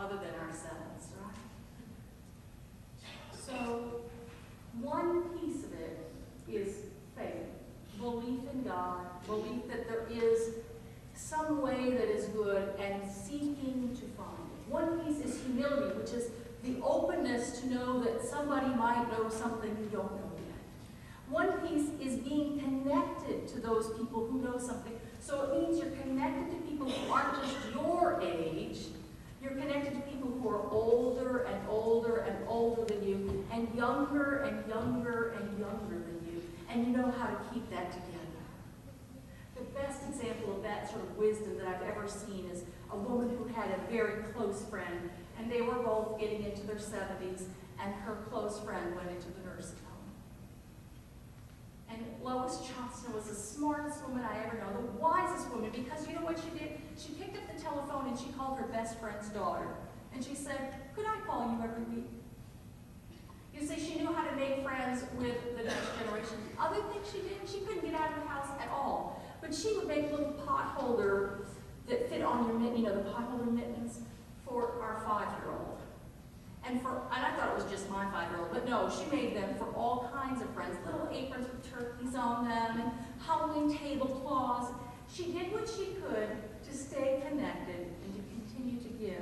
other than ourselves, right? So, one piece of it is faith, belief in God, belief that there is some way that is good and seeking to find it. One piece is humility, which is the openness to know that somebody might know something you don't know yet. One piece is being connected to those people who know something. So it means you're connected to people who aren't just your age. You're connected to people who are older and older and older than you, and younger and younger and younger than you. And you know how to keep that together. The best example of that sort of wisdom that I've ever seen is a woman who had a very close friend, and they were both getting into their 70s, and her close friend went into the nursing home. And Lois Johnston was the smartest woman I ever know, the wisest woman, because you know what she did? She picked up the telephone and she called her best friend's daughter. And she said, "Could I call you every week?" You see, she knew how to make friends with the next generation. Other things she did, she couldn't get out of the house at all. But she would make little pot holder that fit on your mitten, you know, the pot holder mittens for our 5-year-old. And I thought it was just my 5-year-old, but no, she made them for all kinds of friends. Little aprons with turkeys on them and Halloween tablecloths. She did what she could to stay connected and to continue to give.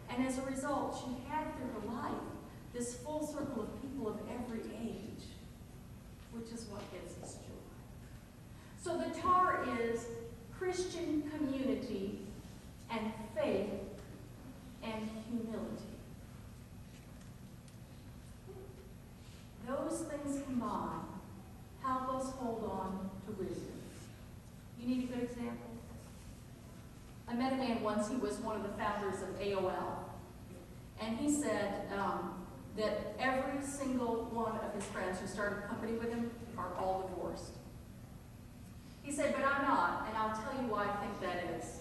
And as a result, she had through her life this full circle of people of every age, which is what gives us joy. So the TAR is Christian community and faith and humility. Those things combined help us hold on to wisdom. You need a good example? I met a man once, he was one of the founders of AOL, and he said that every single one of his friends who started a company with him are all divorced. He said, but I'm not, and I'll tell you why I think that is.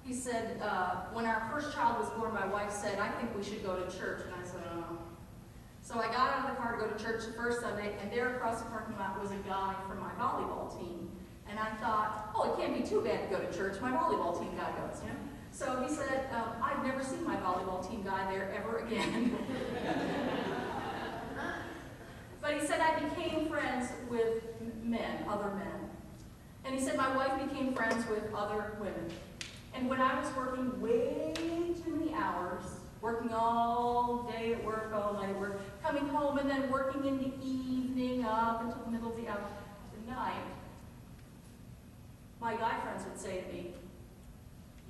He said, when our first child was born, my wife said, I think we should go to church, and I said, oh. So I got out of the car to go to church the first Sunday, and there across the parking lot was a guy from my volleyball team. And I thought, oh, it can't be too bad to go to church. My volleyball team guy goes, you know. So he said, I've never seen my volleyball team guy there ever again. But he said I became friends with men, other men. And he said my wife became friends with other women. And when I was working way too many hours, working all day at work, all night at work, coming home and then working in the evening up until the middle of the hour, the night, my guy friends would say to me,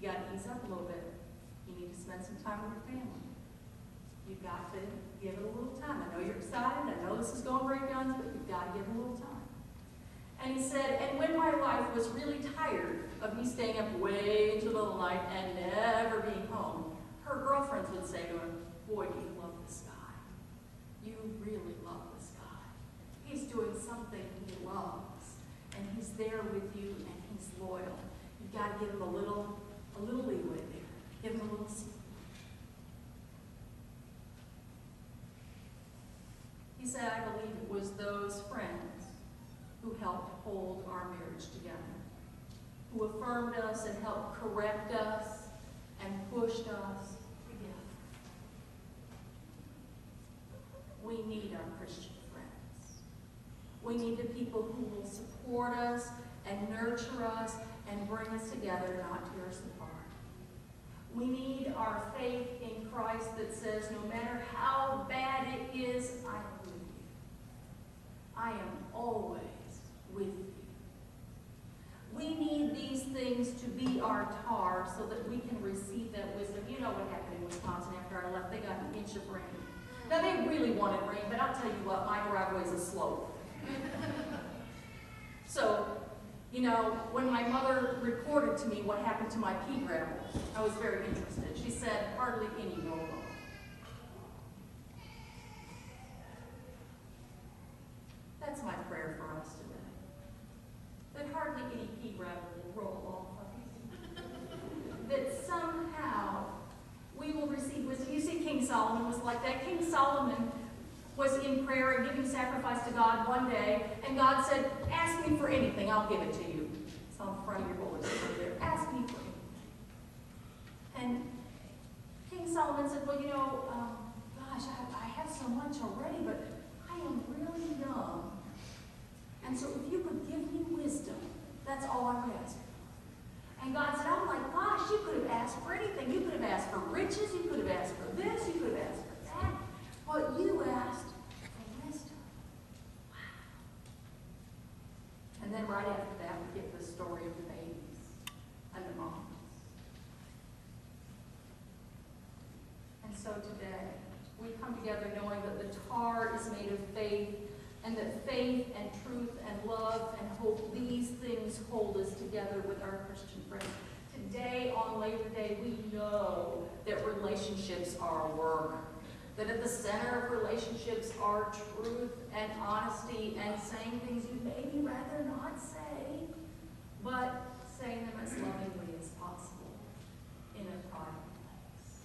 you got to ease up a little bit. You need to spend some time with your family. You've got to give it a little time. I know you're excited. I know this is going great guns, but you've got to give it a little time. And he said, and when my wife was really tired of me staying up way into the middle of the night and never being home, her girlfriends would say to him, boy, do you love this guy. You really love this guy. He's doing something he loves, and he's there with you, and he's loyal. You've got to give him a little leeway there. Give him a little support. He said, I believe it was those friends who helped hold our marriage together, who affirmed us and helped correct us and pushed us together. We need our Christian friends. We need the people who will support us and nurture us and bring us together, not tear us apart. We need our faith in Christ that says, no matter how bad it is, I am with you. I am always with you. We need these things to be our tar so that we can receive that wisdom. You know what happened in Wisconsin after I left. They got an inch of rain. Now, they really wanted rain, but I'll tell you what, my driveway's a slope. So, you know, when my mother reported to me what happened to my pea gravel, I was very interested. She said, hardly any roll off. That's my prayer for us today. That hardly any pea gravel will roll off of us. That somehow we will receive wisdom. You see, King Solomon was like that. King Solomon was in prayer and giving sacrifice to God one day, and God said, ask me for anything, I'll give it to you. It's on the front of your bulletin right there. Ask me for anything. And King Solomon said, well, gosh, I have so much already, but I am really young. And so if you could give me wisdom, that's all I would ask for. And God said, oh my gosh, you could have asked for anything. You could have asked for riches. You could have asked for this. You could have asked for that. But you asked for wisdom. Wow. And then right after that, we get the story of the babies and the moms. And so today, we come together knowing that the tar is made of faith, and that faith and truth and love and hope, these things hold us together with our Christian friends. Today, on Labor Day, we know that relationships are work. That at the center of relationships are truth and honesty and saying things you maybe rather not say, but saying them as lovingly as possible in a private place.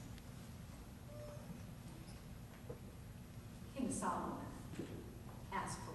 King Solomon asked for